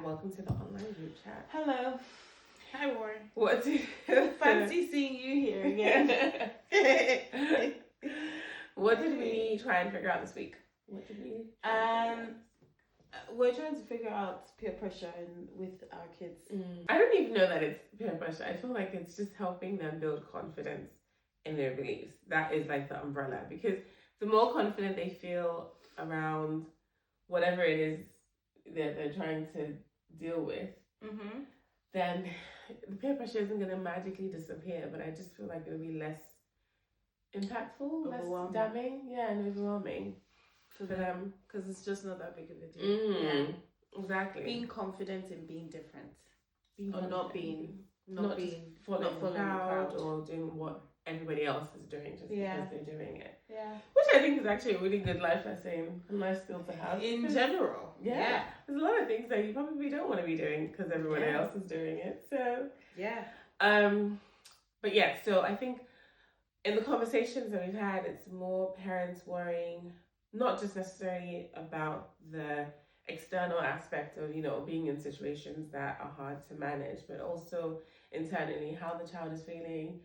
Welcome to the online group chat. Hello. Hi, Warren. What did Fancy seeing you here again. What did we try and figure out this week? What did we? We're trying to figure out peer pressure with our kids. I don't even know that it's peer pressure. I feel like it's just helping them build confidence in their beliefs. That is like the umbrella, because the more confident they feel around whatever it is that they're trying to deal with, then the peer pressure isn't going to magically disappear, but I just feel like it'll be less impactful, less damning, and overwhelming for them, because it's just not that big of a deal. Yeah, exactly. Being confident in being different, or not following the crowd or doing what everybody else is doing just because they're doing it. Yeah, which I think is actually a really good life lesson, a nice skill to have in general. Yeah, there's a lot of things that you probably don't want to be doing because everyone else is doing it. So but yeah, so I think in the conversations that we've had, it's more parents worrying not just necessarily about the external aspect of, being in situations that are hard to manage, but also internally how the child is feeling.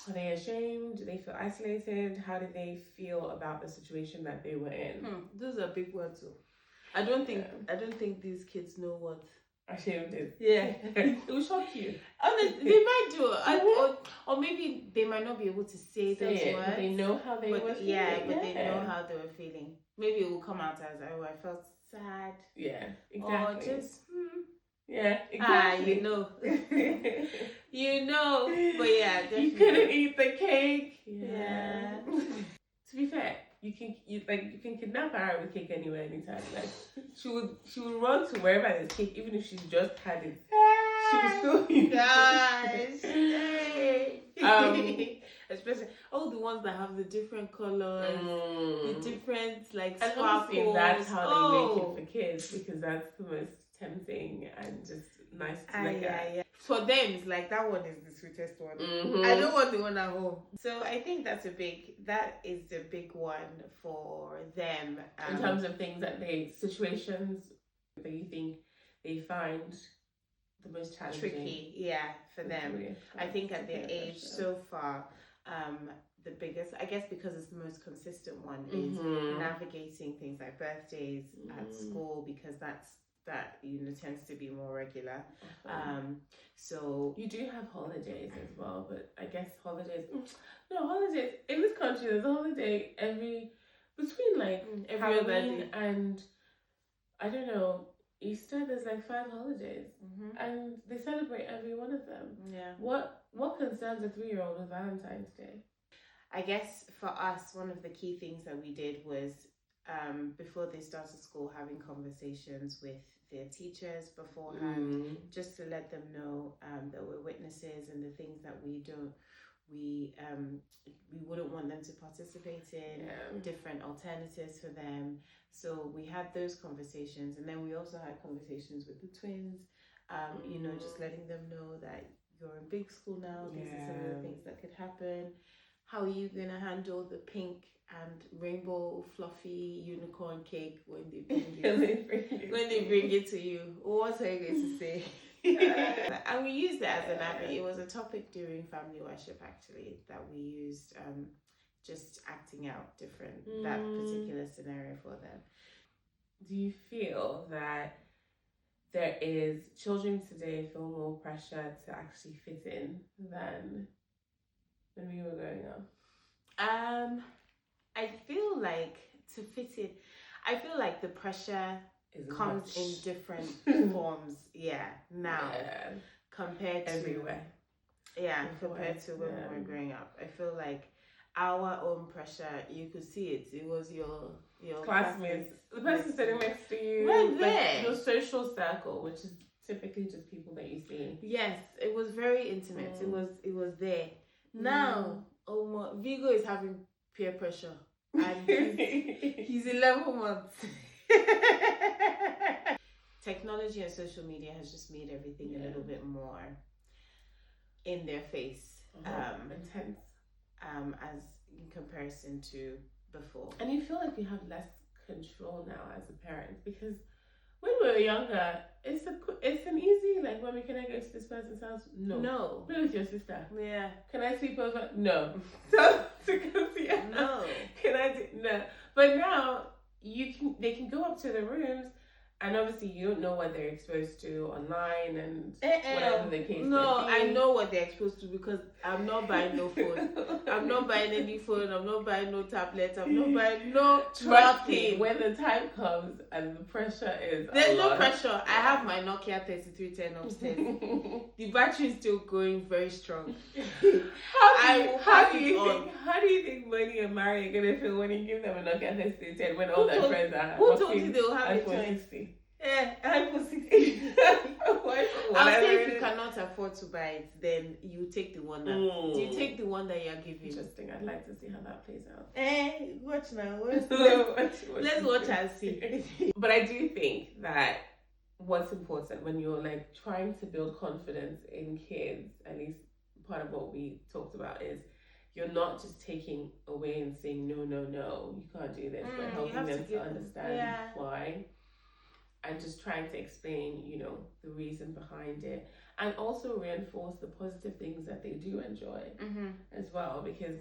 Are they ashamed? Do they feel isolated? How do they feel about the situation that they were in? Those are big words. I don't think these kids know what ashamed is. Yeah. It will shock you. Honestly, they might do. Or maybe they might not be able to say those words. But they know how they were feeling. But they know how they were feeling. Maybe it will come out as, I felt sad. Yeah, exactly. Or just, yeah, exactly. You know. But yeah, definitely. You couldn't eat the cake. Yeah. To be fair, you can kidnap her with cake anywhere, anytime. Like she would run to wherever there's cake, even if she's just had it. She would still Gosh. Especially all the ones that have the different colors, the different sparkles. And that's how they make it for kids, because that's the most tempting and just nice to look at. Yeah. For them, it's like that one is the sweetest one. I don't want the one at home. So I think that is the big one for them. In terms of things situations that you think they find the most challenging. Tricky, for them. I think at their age so far, the biggest, I guess because it's the most consistent one, is navigating things like birthdays at school, because that tends to be more regular. So you do have holidays as well, but I guess holidays in this country, there's a holiday between Halloween and I don't know, Easter. There's 5 holidays, and they celebrate every one of them. What concerns a 3-year-old with Valentine's Day? I guess for us, one of the key things that we did was before they started school, having conversations with their teachers beforehand, just to let them know that we're witnesses, and the things that we wouldn't want them to participate in, different alternatives for them. So we had those conversations, and then we also had conversations with the twins, just letting them know that you're in big school now, these are some of the things that could happen. How are you going to handle the pink and rainbow fluffy unicorn cake when they bring it to you? What are you going to say? And we used it as an avenue. It was a topic during family worship, actually, that we used, just acting out that particular scenario for them. Do you feel that children today feel more pressure to actually fit in than when we were growing up? I feel like to fit in, I feel like the pressure comes in different forms. Now compared to everywhere. Compared to when we were growing up, I feel like our own pressure, you could see it. It was your classmates, the person sitting next to you, right there, your social circle, which is typically just people that you see. Yes, it was very intimate. It was there. Now, Vigo is having peer pressure, and he's 11 months. Technology and social media has just made everything a little bit more in their face, intense, as in comparison to before. And you feel like you have less control now as a parent, because when we were younger, it's an easy, like, mommy, can I go to this person's house? No. No. Play with your sister. Yeah. Can I sleep over? No. So to go see her. No. Can I do no? But now they can go up to the rooms, and obviously you don't know what they're exposed to online and whatever the case. No, I know what they're exposed to because I'm not buying no phone. I'm not buying any phone. I'm not buying no tablet. I'm not buying no nothing. When the time comes and the pressure is there's no pressure. I have my Nokia 3310 upstairs. The battery is still going very strong. How do you think Money and Mary are gonna feel when you give them a Nokia 3310 when all their friends are? Who told you they'll have a choice? 60? Yeah, iPhone 60. I'll say if you cannot afford to buy it, then you take the one that you take the one that you're giving. Interesting. I'd like to see how that plays out. Watch now. Let's watch and see. But I do think that what's important when you're like trying to build confidence in kids, at least part of what we talked about is you're not just taking away and saying no, you can't do this, but helping them to understand why. And just trying to explain, the reason behind it. And also reinforce the positive things that they do enjoy as well. Because,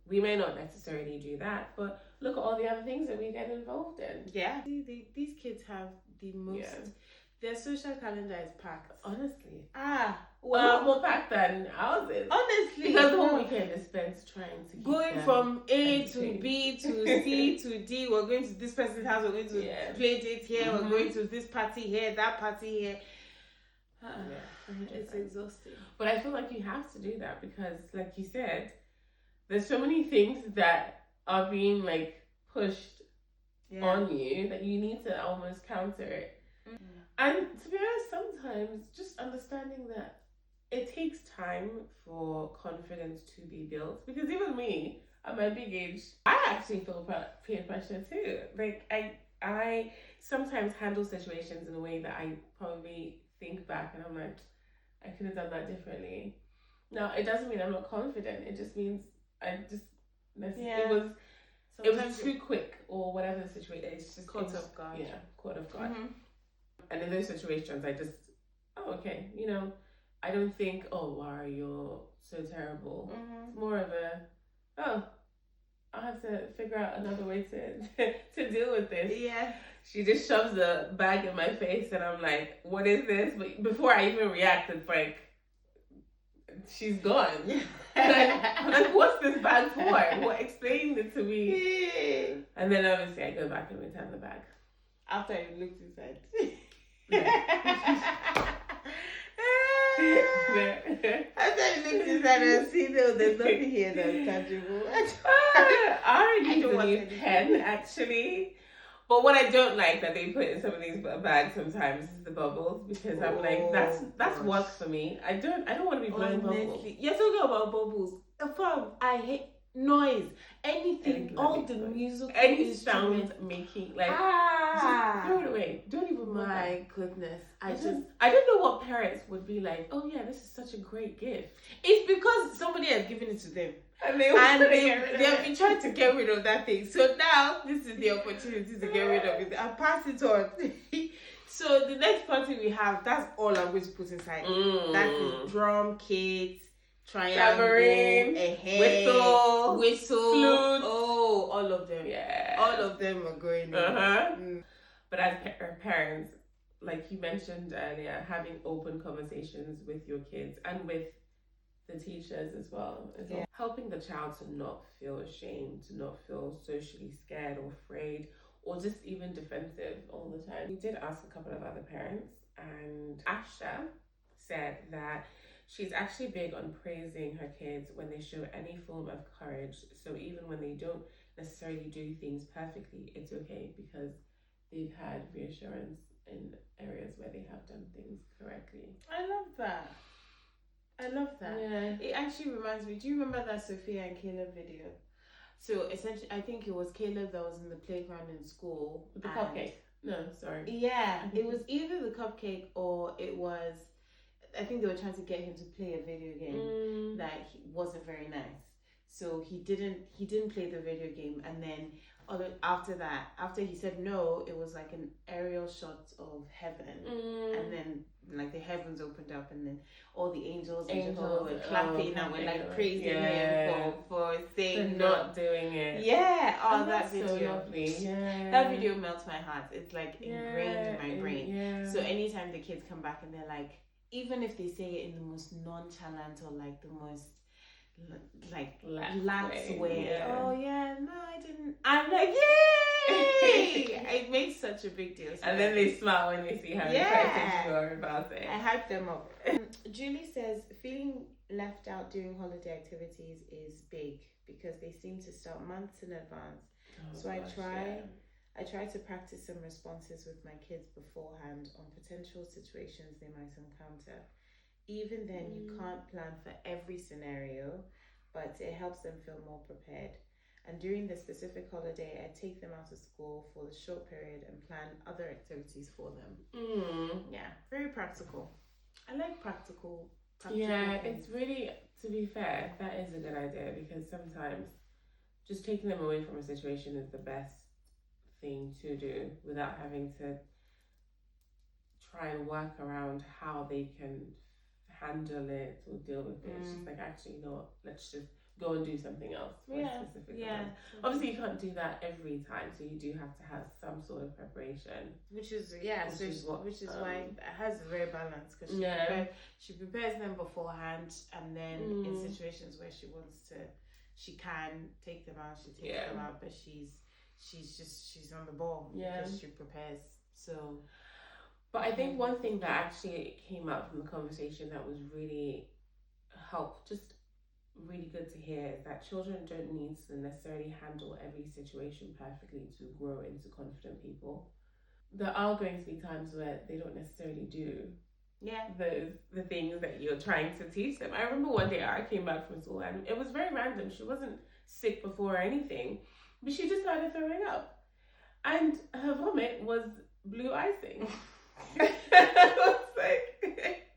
we may not necessarily do that, but look at all the other things that we get involved in. Yeah. These kids have the most... Yeah. Their social calendar is packed. Honestly. Well, more packed than ours. Honestly. Because the whole weekend is spent trying to going from A to B to C to D. We're going to this person's house. We're going to play date here. We're going to this party here, that party here. It's exhausting. But I feel like you have to do that because, like you said, there's so many things that are being like pushed on you that you need to almost counter it. And to be honest, sometimes just understanding that it takes time for confidence to be built. Because even me, at my big age, I actually feel peer pressure too. Like, I sometimes handle situations in a way that I probably think back and I'm like, I could have done that differently. Now, it doesn't mean I'm not confident. It just means it was too quick or whatever the situation. It's just caught off guard. Yeah, caught off guard. And in those situations, I just, okay, I don't think, oh, wow, you're so terrible. It's more of a, I'll have to figure out another way to deal with this. Yeah. She just shoves the bag in my face and I'm like, what is this? But before I even react, it's like, she's gone. I'm like, what's this bag for? Explain it to me. And then obviously I go back and return the bag. After you looked inside. Yeah. After you looked inside and see there's nothing here that's tangible. I already use a new pen actually. But what I don't like that they put in some of these bags sometimes is the bubbles because I'm like that's work for me. I don't want to be blowing bubbles. You're talking about bubbles. I hate noise. Anything, all the music, any sound making, like just throw it away. Don't even mind. My goodness, I don't know what parents would be like. Oh yeah, this is such a great gift. It's because somebody has given it to them, and they have been trying to get rid of that thing. So now this is the opportunity to get rid of it and pass it on. So the next party we have, that's all I'm going to put inside. That is drum kit, triangle, whistle, flute. Oh, all of them. Yeah, all of them are going in. But as parents, like you mentioned earlier, having open conversations with your kids and with the teachers as well. Helping the child to not feel ashamed, to not feel socially scared or afraid, or just even defensive all the time. We did ask a couple of other parents, and Asha said that she's actually big on praising her kids when they show any form of courage. So even when they don't necessarily do things perfectly, it's okay because they've had reassurance in areas where they have done things correctly. I love that. Yeah. It actually reminds me, do you remember that Sophia and Caleb video? So essentially, I think it was Caleb that was in the playground in school. With the cupcake. No, sorry. Yeah, it was either the cupcake or it was, I think they were trying to get him to play a video game that wasn't very nice. So he didn't play the video game, and then after that, after he said no, it was like an aerial shot of heaven, and then like the heavens opened up, and then all the angels and Jehovah were clapping and were like praising him for saying not doing it. Yeah. Oh, that that's video. So lovely. Yeah. That video melts my heart. It's like ingrained in my brain. Yeah. So anytime the kids come back and they're like, even if they say it in the most nonchalant or like the most like lax way. Yeah. Oh yeah, no, I didn't. I'm like, yay! It makes such a big deal. And then they smile when they see how excited you are about it. I hype them up. Julie says feeling left out during holiday activities is big because they seem to start months in advance. So I try to practice some responses with my kids beforehand on potential situations they might encounter. Even then, you can't plan for every scenario, but it helps them feel more prepared. And during the specific holiday, I take them out of school for the short period and plan other activities for them. Yeah, very practical. I like practical yeah, things. It's really, to be fair, that is a good idea, because sometimes just taking them away from a situation is the best thing to do without having to try and work around how they can handle it or deal with it. It's just like, actually, you know what, let's just go and do something else for a specific event. Obviously, you can't do that every time, so you do have to have some sort of preparation. Which is why it has a very balance, because she prepares them beforehand, and then in situations where she can take them out, she takes them out, but she's on the ball because she prepares. So. But I think one thing that actually came out from the conversation that was really just really good to hear, is that children don't need to necessarily handle every situation perfectly to grow into confident people. There are going to be times where they don't necessarily do the things that you're trying to teach them. I remember one day I came back from school and it was very random. She wasn't sick before or anything, but she just started throwing up. And her vomit was blue icing. I was like,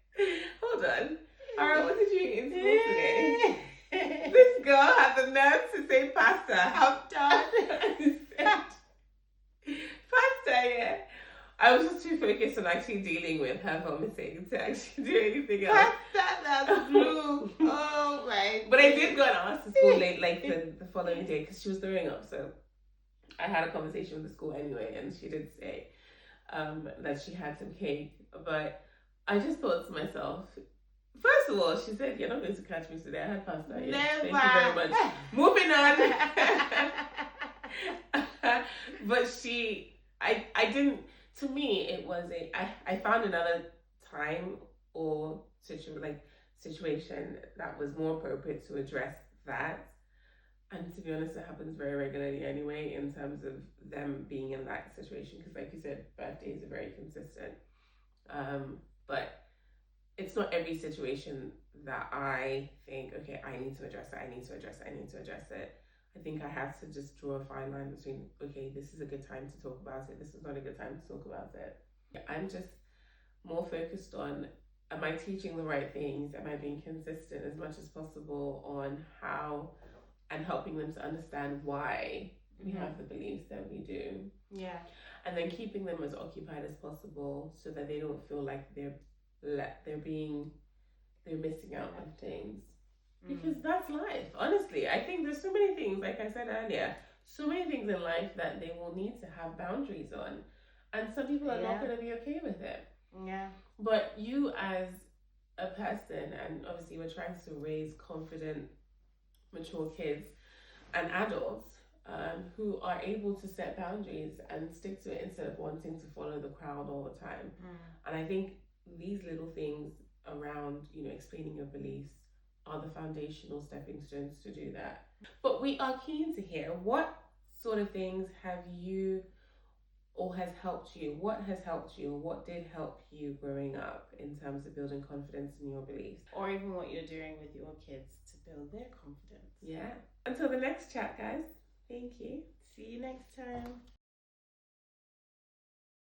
hold on. Alright, what did you eat in school today? This girl had the nerve to say pasta. I'm done. Pasta, yeah. I was just too focused on actually dealing with her vomiting to actually do anything else. That's blue. Oh my. But I did go and ask the school late, like the following day, because she was throwing up. So I had a conversation with the school anyway, and she did say that she had some cake. But I just thought to myself, first of all, she said, "You're not going to catch me today. I had pasta." Never. Thank you very much. Moving on. But I didn't. To me, it was I found another time or situation that was more appropriate to address that. And to be honest, it happens very regularly anyway, in terms of them being in that situation. Because like you said, birthdays are very consistent. But it's not every situation that I think, okay, I need to address it. I think I have to just draw a fine line between, okay, this is a good time to talk about it, this is not a good time to talk about it. I'm just more focused on, am I teaching the right things? Am I being consistent as much as possible on how, and helping them to understand why we have the beliefs that we do. Yeah. And then keeping them as occupied as possible so that they don't feel like they're missing out on things. Because that's life. Honestly, I think there's so many things, like I said earlier, so many things in life that they will need to have boundaries on. And some people are not going to be okay with it. Yeah. But you as a person, and obviously we're trying to raise confident, mature kids and adults who are able to set boundaries and stick to it instead of wanting to follow the crowd all the time. And I think these little things around, explaining your beliefs are the foundational stepping stones to do that. But we are keen to hear, what sort of things have you or has helped you? What has helped you? What did help you growing up in terms of building confidence in your beliefs? Or even what you're doing with your kids to build their confidence. Yeah. Until the next chat, guys. Thank you. See you next time.